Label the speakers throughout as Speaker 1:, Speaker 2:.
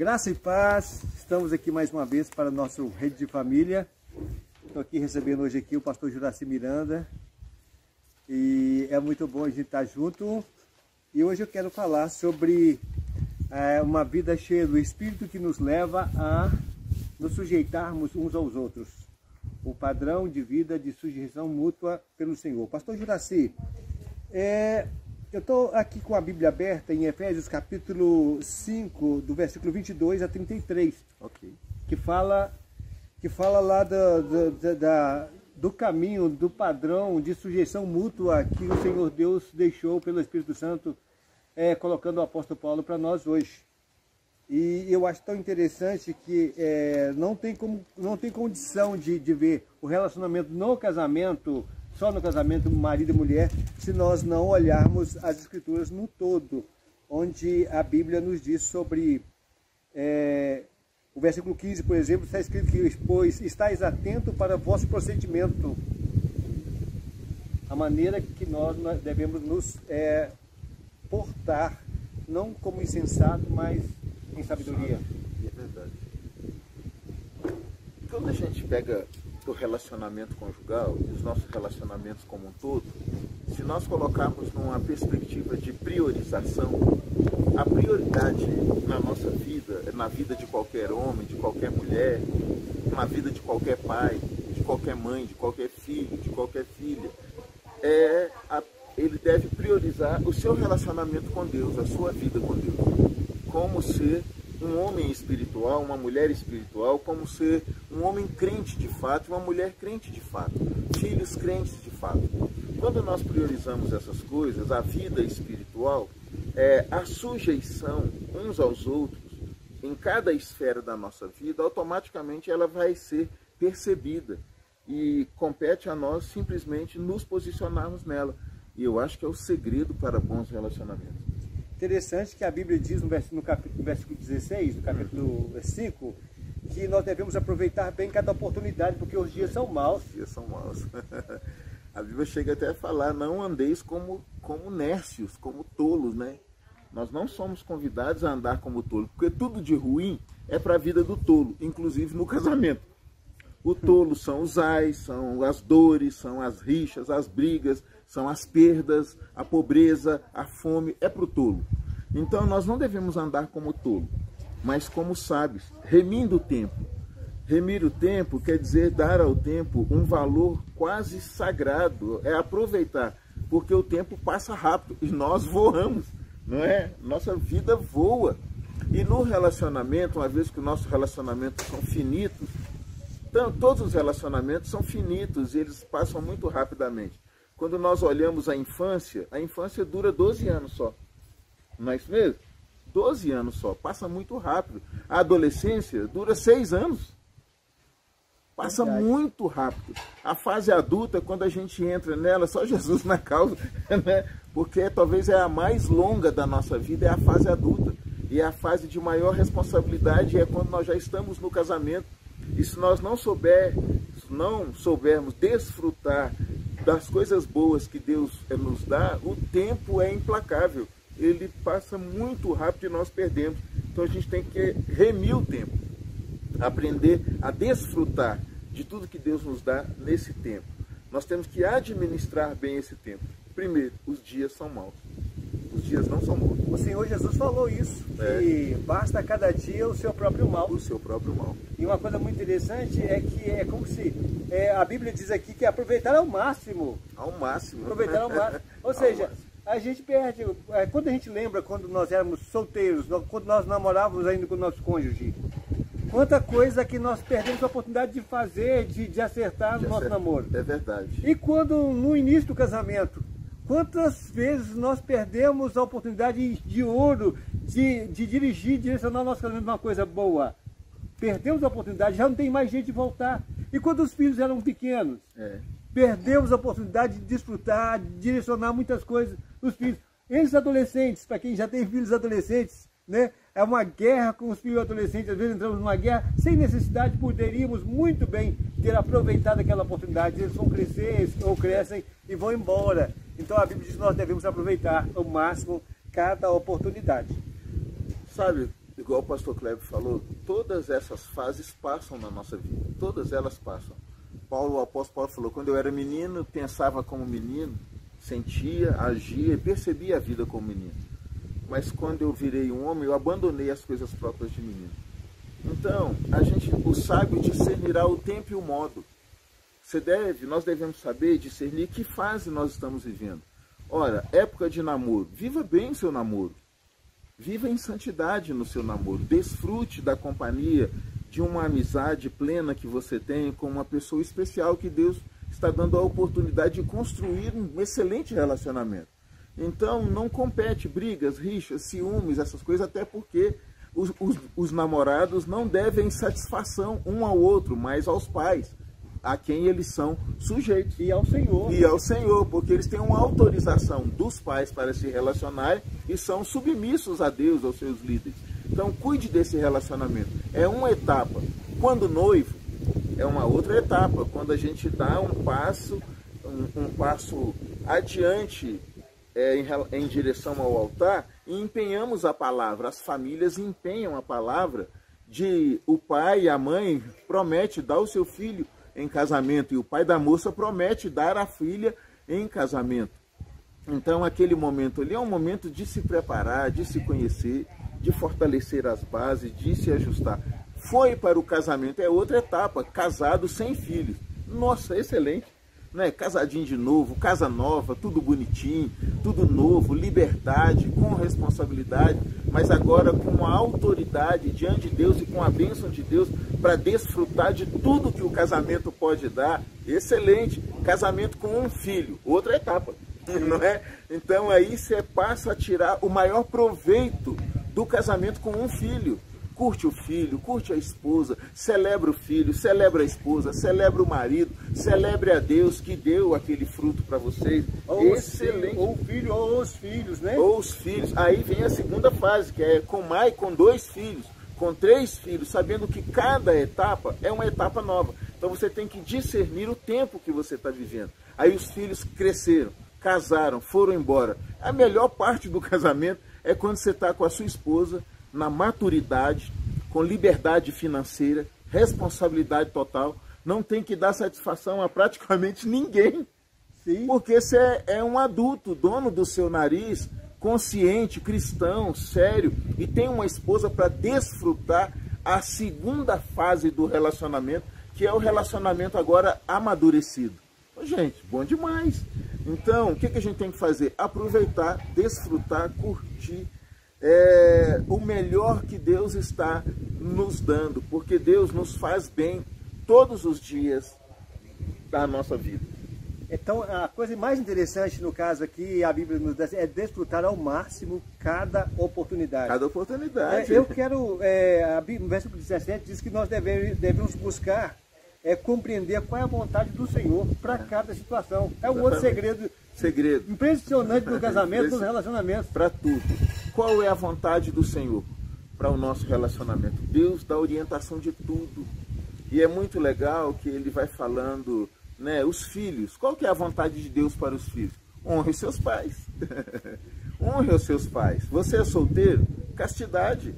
Speaker 1: Graça e paz, estamos aqui mais uma vez para o nosso Rede de Família. Estou aqui recebendo hoje aqui o pastor Juraci Miranda e é muito bom a gente estar junto. E hoje eu quero falar sobre uma vida cheia do Espírito que nos leva a nos sujeitarmos uns aos outros. O padrão de vida de sujeição mútua pelo Senhor. Pastor Juraci, eu estou aqui com a Bíblia aberta em Efésios capítulo 5, do versículo 22 a 33, que fala lá do caminho, do padrão de sujeição mútua que o Senhor Deus deixou pelo Espírito Santo, colocando o apóstolo Paulo para nós hoje. E eu acho tão interessante que não tem condição de ver o relacionamento no casamento, só no casamento marido e mulher, se nós não olharmos as Escrituras no todo, onde a Bíblia nos diz sobre o versículo 15, por exemplo, está escrito que, pois, estáis atento para o vosso procedimento, a maneira que nós devemos nos portar, não como insensato, mas em sabedoria.
Speaker 2: É verdade. Quando a gente pega o relacionamento conjugal e os nossos relacionamentos como um todo, se nós colocarmos numa perspectiva de priorização, a prioridade na nossa vida, na vida de qualquer homem, de qualquer mulher, na vida de qualquer pai, de qualquer mãe, de qualquer filho, de qualquer filha, ele deve priorizar o seu relacionamento com Deus, a sua vida com Deus, como ser um homem espiritual, uma mulher espiritual, como ser um homem crente de fato, uma mulher crente de fato, filhos crentes de fato. Quando nós priorizamos essas coisas, a vida espiritual, a sujeição uns aos outros, em cada esfera da nossa vida, automaticamente ela vai ser percebida e compete a nós simplesmente nos posicionarmos nela. E eu acho que é o segredo para bons relacionamentos.
Speaker 1: Interessante que a Bíblia diz no versículo 16, no capítulo 5, que nós devemos aproveitar bem cada oportunidade, porque os dias são maus.
Speaker 2: Os dias são maus. A Bíblia chega até a falar, não andeis como nércios, como tolos, né? Nós não somos convidados a andar como tolo, porque tudo de ruim é para a vida do tolo, inclusive no casamento. O tolo são os ais, são as dores, são as rixas, as brigas, são as perdas, a pobreza, a fome, é para o tolo. Então nós não devemos andar como tolo, mas como sábios, remindo o tempo. Remir o tempo quer dizer dar ao tempo um valor quase sagrado, é aproveitar, porque o tempo passa rápido e nós voamos, não é? Nossa vida voa. E no relacionamento, uma vez que os nossos relacionamentos são finitos, então, todos os relacionamentos são finitos, eles passam muito rapidamente. Quando nós olhamos a infância dura 12 anos só. Não é isso mesmo? 12 anos só, passa muito rápido. A adolescência dura 6 anos. Passa muito rápido. A fase adulta, quando a gente entra nela, só Jesus na causa, né? Porque talvez é a mais longa da nossa vida, é a fase adulta. E é a fase de maior responsabilidade, é quando nós já estamos no casamento. E se nós não soubermos desfrutar das coisas boas que Deus nos dá, o tempo é implacável. Ele passa muito rápido e nós perdemos. Então a gente tem que remir o tempo, aprender a desfrutar de tudo que Deus nos dá nesse tempo. Nós temos que administrar bem esse tempo. Primeiro, os dias são maus. Os dias não são bons.
Speaker 1: O Senhor Jesus falou isso, que basta cada dia o seu próprio mal.
Speaker 2: O seu próprio mal.
Speaker 1: E uma coisa muito interessante é que é como se a Bíblia diz aqui que aproveitar ao máximo.
Speaker 2: Ao máximo.
Speaker 1: Aproveitar ao máximo. Ou seja, a gente perde, quando a gente lembra quando nós éramos solteiros, quando nós namorávamos ainda com o nosso cônjuge, quanta coisa que nós perdemos a oportunidade de fazer, de acertar no nosso namoro.
Speaker 2: É verdade.
Speaker 1: E quando no início do casamento, quantas vezes nós perdemos a oportunidade de ouro de dirigir, direcionar o nosso casamento numa coisa boa? Perdemos a oportunidade, já não tem mais jeito de voltar. E quando os filhos eram pequenos, perdemos a oportunidade de desfrutar, de direcionar muitas coisas nos filhos. Eles adolescentes, para quem já tem filhos adolescentes, né? É uma guerra com os filhos adolescentes. Às vezes entramos numa guerra sem necessidade, poderíamos muito bem ter aproveitado aquela oportunidade. Eles vão crescer ou crescem e vão embora. Então a Bíblia diz que nós devemos aproveitar ao máximo cada oportunidade.
Speaker 2: Sabe, igual o pastor Kleber falou, todas essas fases passam na nossa vida, todas elas passam. O apóstolo Paulo falou, quando eu era menino, pensava como menino, sentia, agia e percebia a vida como menino. Mas quando eu virei um homem, eu abandonei as coisas próprias de menino. Então, o sábio discernirá o tempo e o modo. Nós devemos saber discernir que fase nós estamos vivendo. Ora, época de namoro, viva bem o seu namoro. Viva em santidade no seu namoro. Desfrute da companhia, de uma amizade plena que você tem com uma pessoa especial que Deus está dando a oportunidade de construir um excelente relacionamento. Então, não compete brigas, rixas, ciúmes, essas coisas, até porque os namorados não devem satisfação um ao outro, mas aos pais, a quem eles são sujeitos.
Speaker 1: E ao Senhor.
Speaker 2: E ao Senhor, porque eles têm uma autorização dos pais para se relacionar e são submissos a Deus, aos seus líderes. Então, cuide desse relacionamento. É uma etapa. Quando noivo, é uma outra etapa. Quando a gente dá um passo adiante em direção ao altar e empenhamos a palavra. As famílias empenham a palavra de o pai e a mãe promete dar o seu filho em casamento e o pai da moça promete dar a filha em casamento. Então aquele momento ali é um momento de se preparar, de se conhecer, de fortalecer as bases, de se ajustar. Foi para o casamento, é outra etapa, casado sem filhos. Nossa, excelente, né? Casadinho de novo, casa nova, tudo bonitinho, tudo novo, liberdade, com responsabilidade, mas agora com a autoridade diante de Deus e com a bênção de Deus para desfrutar de tudo que o casamento pode dar. Excelente, casamento com um filho, outra etapa, não é? Então aí você passa a tirar o maior proveito do casamento com um filho. Curte o filho, curte a esposa, celebra o filho, celebra a esposa, celebra o marido, celebre a Deus que deu aquele fruto para vocês. Excelente.
Speaker 1: Ou o filho ou os filhos, né?
Speaker 2: Ou os filhos. Aí vem a segunda fase, que é com mais, com 2 filhos, com 3 filhos, sabendo que cada etapa é uma etapa nova. Então você tem que discernir o tempo que você está vivendo. Aí os filhos cresceram, casaram, foram embora. A melhor parte do casamento é quando você está com a sua esposa, na maturidade, com liberdade financeira, responsabilidade total, não tem que dar satisfação a praticamente ninguém.
Speaker 1: Sim.
Speaker 2: Porque você é um adulto, dono do seu nariz, consciente, cristão, sério, e tem uma esposa para desfrutar a segunda fase do relacionamento, que é o relacionamento agora amadurecido. Gente, bom demais. Então, o que a gente tem que fazer? Aproveitar, desfrutar, curtir, o melhor que Deus está nos dando, porque Deus nos faz bem todos os dias da nossa vida.
Speaker 1: Então, a coisa mais interessante no caso aqui, a Bíblia nos dá, é desfrutar ao máximo cada oportunidade.
Speaker 2: Cada oportunidade.
Speaker 1: Eu quero, no versículo 17 diz que nós devemos buscar compreender qual é a vontade do Senhor para cada situação. É um outro segredo impressionante no casamento, nos relacionamentos.
Speaker 2: Para tudo. Qual é a vontade do Senhor para o nosso relacionamento? Deus dá orientação de tudo. E é muito legal que ele vai falando, né, os filhos. Qual que é a vontade de Deus para os filhos? Honre seus pais. Honre os seus pais. Você é solteiro? Castidade.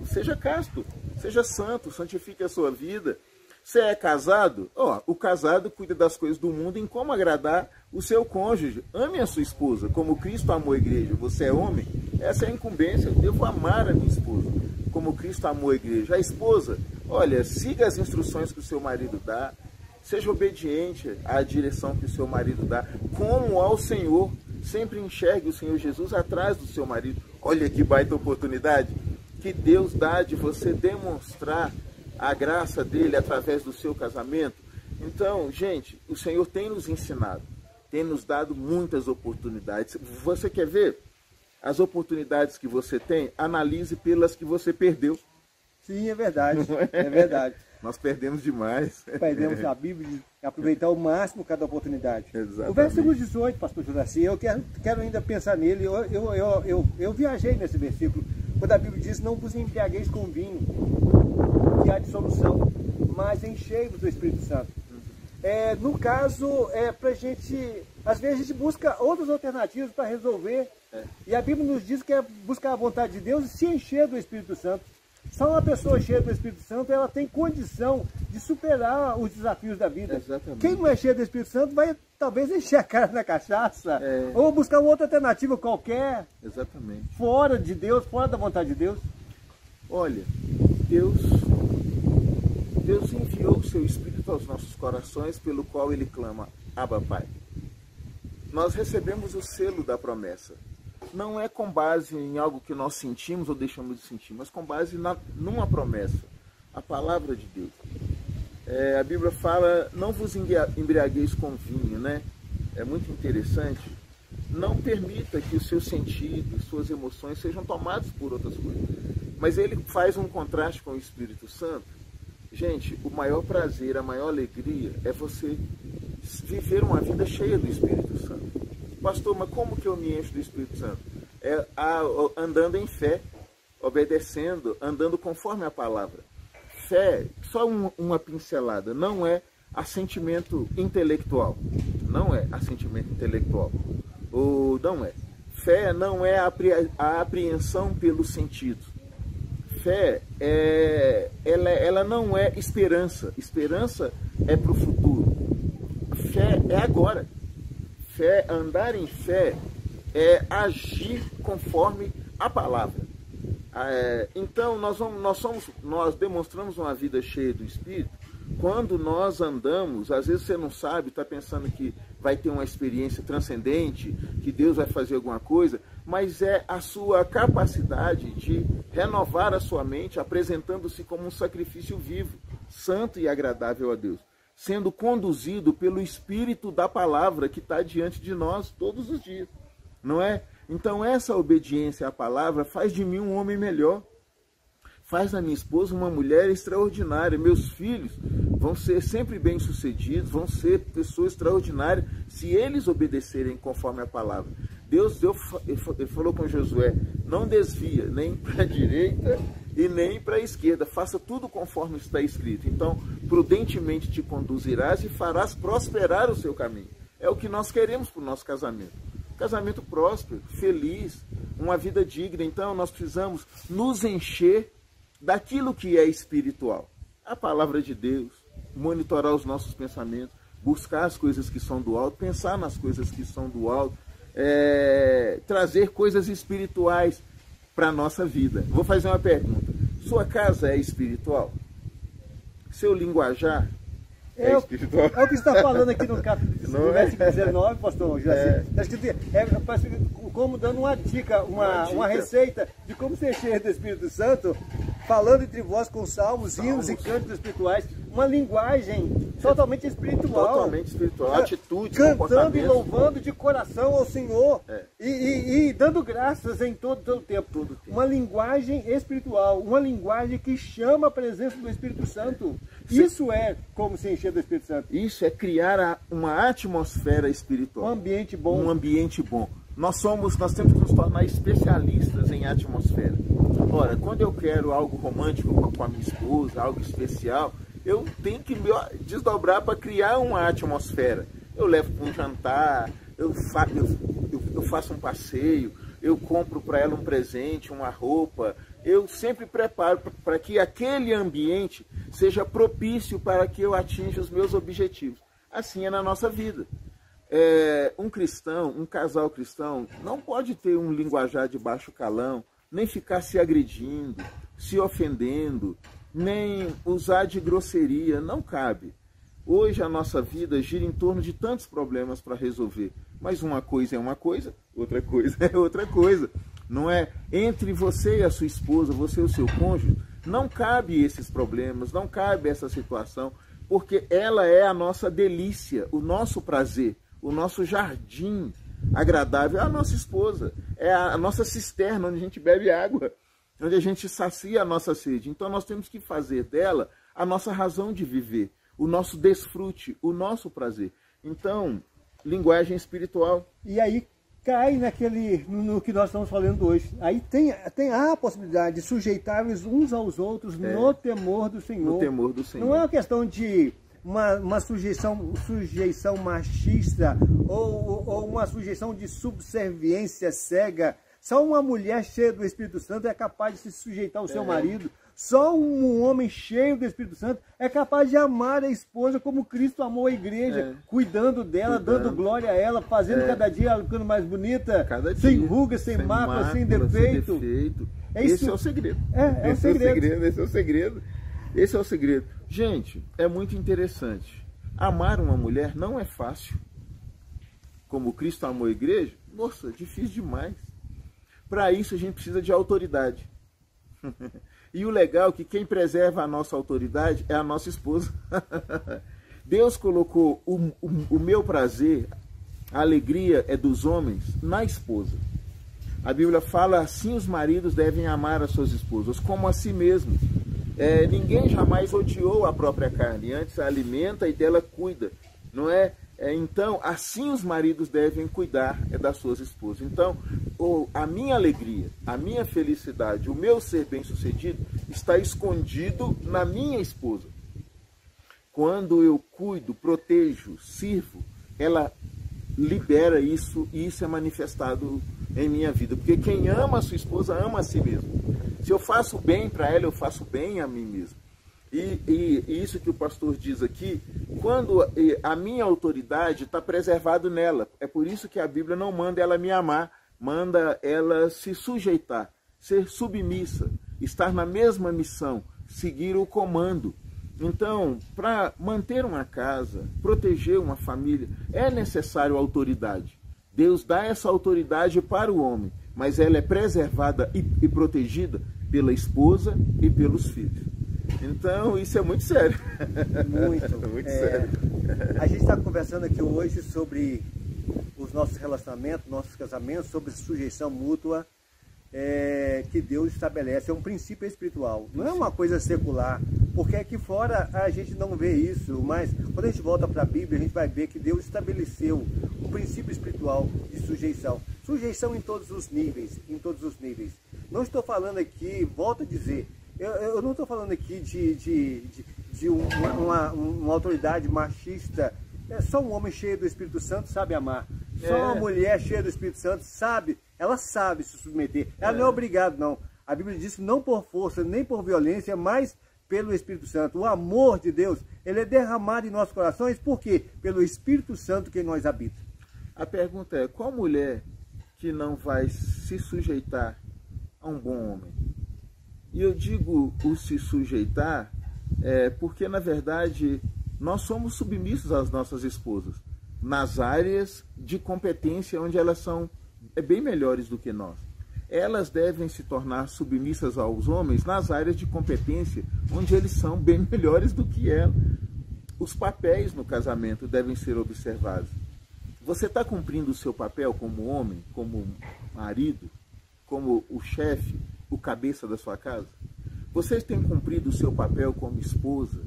Speaker 2: Seja casto. Seja santo. Santifique a sua vida. Você é casado? O casado cuida das coisas do mundo em como agradar o seu cônjuge. Ame a sua esposa, como Cristo amou a igreja. Você é homem? Essa é a incumbência. Eu devo amar a minha esposa, como Cristo amou a igreja. A esposa, olha, siga as instruções que o seu marido dá. Seja obediente à direção que o seu marido dá. Como ao Senhor. Sempre enxergue o Senhor Jesus atrás do seu marido. Olha que baita oportunidade que Deus dá de você demonstrar a graça dele através do seu casamento. Então, gente, o Senhor tem nos ensinado, tem nos dado muitas oportunidades. Você quer ver as oportunidades que você tem? Analise pelas que você perdeu.
Speaker 1: Sim, é verdade. É verdade.
Speaker 2: Nós perdemos demais.
Speaker 1: Perdemos a Bíblia de aproveitar ao máximo cada oportunidade.
Speaker 2: Exatamente.
Speaker 1: O versículo 18, pastor Juraci, eu quero ainda pensar nele. Eu viajei nesse versículo, quando a Bíblia diz: não vos embriagueis com vinho, que há dissolução, mas enchei-vos do Espírito Santo. No caso, pra gente, às vezes a gente busca outras alternativas para resolver E a Bíblia nos diz que é buscar a vontade de Deus e se encher do Espírito Santo. Só uma pessoa cheia do Espírito Santo, ela tem condição de superar os desafios da vida.
Speaker 2: Exatamente.
Speaker 1: Quem não é cheio do Espírito Santo vai talvez encher a cara na cachaça, ou buscar uma outra alternativa qualquer.
Speaker 2: Exatamente.
Speaker 1: Fora de Deus, fora da vontade de Deus.
Speaker 2: Olha, Deus enviou o seu Espírito aos nossos corações, pelo qual ele clama, Abba, Pai. Nós recebemos o selo da promessa. Não é com base em algo que nós sentimos ou deixamos de sentir, mas com base numa promessa, a palavra de Deus. A Bíblia fala, não vos embriagueis com vinho, né? É muito interessante. Não permita que os seus sentidos, suas emoções sejam tomados por outras coisas. Mas ele faz um contraste com o Espírito Santo. Gente, o maior prazer, a maior alegria é você viver uma vida cheia do Espírito Santo. Pastor, mas como que eu me encho do Espírito Santo? Andando em fé, obedecendo, andando conforme a palavra. Fé, só uma pincelada, não é assentimento intelectual. Não é assentimento intelectual. Ou não é. Fé não é a apreensão pelos sentidos. Fé, ela não é esperança. Esperança é para o futuro. Fé é agora. Fé, andar em fé é agir conforme a palavra. Então nós demonstramos uma vida cheia do Espírito quando nós andamos. Às vezes você não sabe, está pensando que vai ter uma experiência transcendente, que Deus vai fazer alguma coisa, mas é a sua capacidade de renovar a sua mente, apresentando-se como um sacrifício vivo, santo e agradável a Deus, sendo conduzido pelo Espírito da palavra que está diante de nós todos os dias, não é? Então essa obediência à palavra faz de mim um homem melhor, faz da minha esposa uma mulher extraordinária, meus filhos vão ser sempre bem-sucedidos, vão ser pessoas extraordinárias se eles obedecerem conforme a palavra. Deus ele falou com Josué, não desvia nem para a direita e nem para a esquerda, faça tudo conforme está escrito. Então, prudentemente te conduzirás e farás prosperar o seu caminho. É o que nós queremos para o nosso casamento. Casamento próspero, feliz, uma vida digna. Então, nós precisamos nos encher daquilo que é espiritual. A palavra de Deus, monitorar os nossos pensamentos, buscar as coisas que são do alto, pensar nas coisas que são do alto, trazer coisas espirituais para a nossa vida. Vou fazer uma pergunta. Sua casa é espiritual? Seu linguajar é espiritual?
Speaker 1: É o que está falando aqui no capítulo versículo 19, pastor Juraci. Está escrito, como dando uma dica, uma receita de como ser cheio do Espírito Santo, falando entre vós com salmos, hinos e cânticos espirituais, uma linguagem totalmente espiritual.
Speaker 2: Totalmente espiritual, atitude,
Speaker 1: cantando e louvando de coração ao Senhor e dando graças em todo o tempo. Uma linguagem espiritual, uma linguagem que chama a presença do Espírito Santo. Isso é como se encher do Espírito Santo.
Speaker 2: Isso é criar uma atmosfera espiritual.
Speaker 1: Um ambiente bom.
Speaker 2: Um ambiente bom. Nós temos que nos tornar especialistas em atmosfera. Ora, quando eu quero algo romântico com a minha esposa, algo especial, eu tenho que me desdobrar para criar uma atmosfera. Eu levo para um jantar, eu faço um passeio, eu compro para ela um presente, uma roupa. Eu sempre preparo para que aquele ambiente seja propício para que eu atinja os meus objetivos. Assim é na nossa vida. Um cristão, um casal cristão, não pode ter um linguajar de baixo calão, nem ficar se agredindo, se ofendendo, nem usar de grosseria, não cabe. Hoje a nossa vida gira em torno de tantos problemas para resolver, mas uma coisa é uma coisa, outra coisa é outra coisa. Não é? Entre você e a sua esposa, você e o seu cônjuge, não cabe esses problemas, não cabe essa situação, porque ela é a nossa delícia, o nosso prazer, o nosso jardim agradável, é a nossa esposa, é a nossa cisterna onde a gente bebe água, onde a gente sacia a nossa sede. Então nós temos que fazer dela a nossa razão de viver, o nosso desfrute, o nosso prazer. Então, linguagem espiritual.
Speaker 1: E aí cai no que nós estamos falando hoje. Aí tem a possibilidade de sujeitar-vos uns aos outros no temor do Senhor.
Speaker 2: No temor do Senhor.
Speaker 1: Não é uma questão de uma sujeição machista ou uma sujeição de subserviência cega. Só uma mulher cheia do Espírito Santo é capaz de se sujeitar ao seu marido. Só um homem cheio do Espírito Santo é capaz de amar a esposa como Cristo amou a igreja, cuidando dela, dando glória a ela, fazendo cada dia ela ficando mais bonita, sem rugas, sem mácula, sem defeito.
Speaker 2: Esse é o segredo. Esse é o segredo. Esse é o segredo. Gente, é muito interessante. Amar uma mulher não é fácil. Como Cristo amou a igreja, nossa, difícil demais. Para isso a gente precisa de autoridade. E o legal é que quem preserva a nossa autoridade é a nossa esposa. Deus colocou o meu prazer, a alegria é dos homens na esposa. A Bíblia fala assim: os maridos devem amar as suas esposas como a si mesmo. Ninguém jamais odiou a própria carne, antes a alimenta e dela cuida, não é? Então, assim os maridos devem cuidar das suas esposas. Então, a minha alegria, a minha felicidade, o meu ser bem-sucedido está escondido na minha esposa. Quando eu cuido, protejo, sirvo, ela libera isso e isso é manifestado em minha vida. Porque quem ama a sua esposa ama a si mesmo. Se eu faço bem para ela, eu faço bem a mim mesmo. E isso que o pastor diz aqui, quando a minha autoridade está preservado nela. É por isso que a Bíblia não manda ela me amar, manda ela se sujeitar, ser submissa, estar na mesma missão, seguir o comando. Então, para manter uma casa, proteger uma família, é necessário autoridade. Deus dá essa autoridade para o homem, mas ela é preservada e protegida pela esposa e pelos filhos. Então, isso é muito sério.
Speaker 1: Muito sério. A gente está conversando aqui hoje sobre os nossos relacionamentos, nossos casamentos, sobre sujeição mútua que Deus estabelece. É um princípio espiritual, não é uma coisa secular, porque aqui fora a gente não vê isso, mas quando a gente volta para a Bíblia, a gente vai ver que Deus estabeleceu um princípio espiritual de sujeição. Sujeição em todos os níveis, Não estou falando aqui, volto a dizer, eu não estou falando aqui de uma autoridade machista. Só um homem cheio do Espírito Santo sabe amar. Só uma mulher cheia do Espírito Santo ela sabe se submeter. Ela não é obrigada, não. A Bíblia diz não por força, nem por violência, mas pelo Espírito Santo. O amor de Deus, ele é derramado em nossos corações, por quê? Pelo Espírito Santo que em nós habita.
Speaker 2: A pergunta é, qual mulher que não vai se sujeitar a um bom homem? E eu digo o se sujeitar porque, na verdade, nós somos submissos às nossas esposas nas áreas de competência onde elas são bem melhores do que nós. Elas devem se tornar submissas aos homens nas áreas de competência onde eles são bem melhores do que ela. Os papéis no casamento devem ser observados. Você está cumprindo o seu papel como homem, como marido, como o chefe, o cabeça da sua casa? Vocês têm cumprido o seu papel como esposa,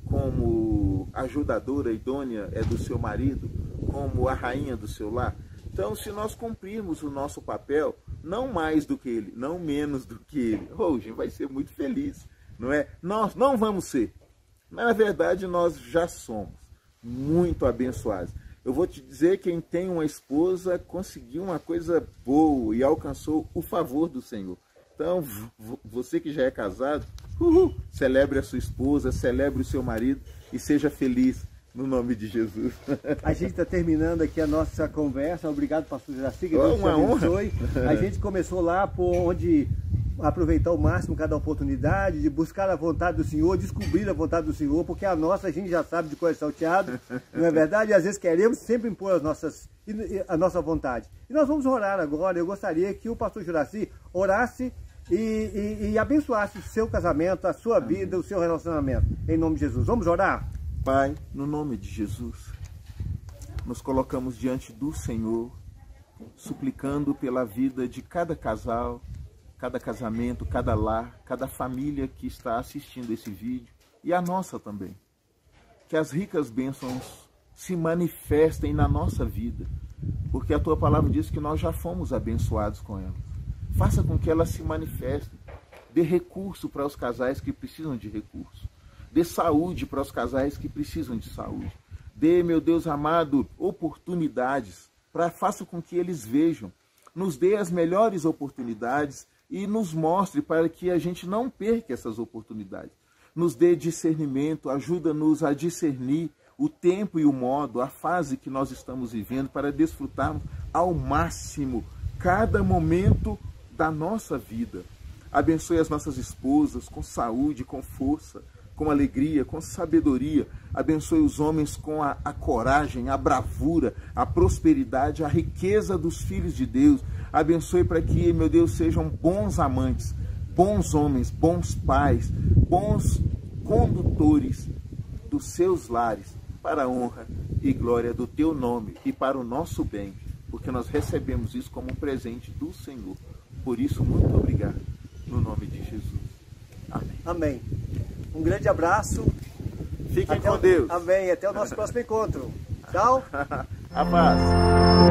Speaker 2: como ajudadora idônea do seu marido, como a rainha do seu lar? Então, se nós cumprirmos o nosso papel, não mais do que ele, não menos do que ele, a gente vai ser muito feliz, não é? Nós não vamos ser. Na verdade, nós já somos muito abençoados. Eu vou te dizer, quem tem uma esposa conseguiu uma coisa boa e alcançou o favor do Senhor. Então, você que já é casado, celebre a sua esposa, celebre o seu marido e seja feliz no nome de Jesus.
Speaker 1: A gente está terminando aqui a nossa conversa. Obrigado, pastor Juraci, que Deus te abençoe. A gente começou lá por onde aproveitar ao máximo cada oportunidade, de buscar a vontade do Senhor, descobrir a vontade do Senhor, porque a nossa a gente já sabe de coisa salteado, não é verdade? E às vezes queremos sempre impor a nossa vontade. E nós vamos orar agora. Eu gostaria que o pastor Juraci orasse e abençoasse o seu casamento, a sua vida, o seu relacionamento. Em nome de Jesus. Vamos orar?
Speaker 2: Pai, no nome de Jesus, nos colocamos diante do Senhor, suplicando pela vida de cada casal, cada casamento, cada lar, cada família que está assistindo esse vídeo e a nossa também. Que as ricas bênçãos se manifestem na nossa vida, porque a Tua palavra diz que nós já fomos abençoados com elas. Faça com que elas se manifestem, dê recurso para os casais que precisam de recurso. Dê saúde para os casais que precisam de saúde. Dê, meu Deus amado, oportunidades, faça com que eles vejam. Nos dê as melhores oportunidades e nos mostre para que a gente não perca essas oportunidades. Nos dê discernimento, ajuda-nos a discernir o tempo e o modo, a fase que nós estamos vivendo, para desfrutarmos ao máximo cada momento da nossa vida. Abençoe as nossas esposas com saúde, com força, com alegria, com sabedoria. Abençoe os homens com a coragem, a bravura, a prosperidade, a riqueza dos filhos de Deus. Abençoe para que, meu Deus, sejam bons amantes, bons homens, bons pais, bons condutores dos seus lares, para a honra e glória do teu nome e para o nosso bem, porque nós recebemos isso como um presente do Senhor. Por isso, muito obrigado, no nome de Jesus. Amém.
Speaker 1: Amém. Um grande abraço.
Speaker 2: Fiquem com Deus.
Speaker 1: Amém. Até o nosso próximo encontro. Tchau.
Speaker 2: A paz.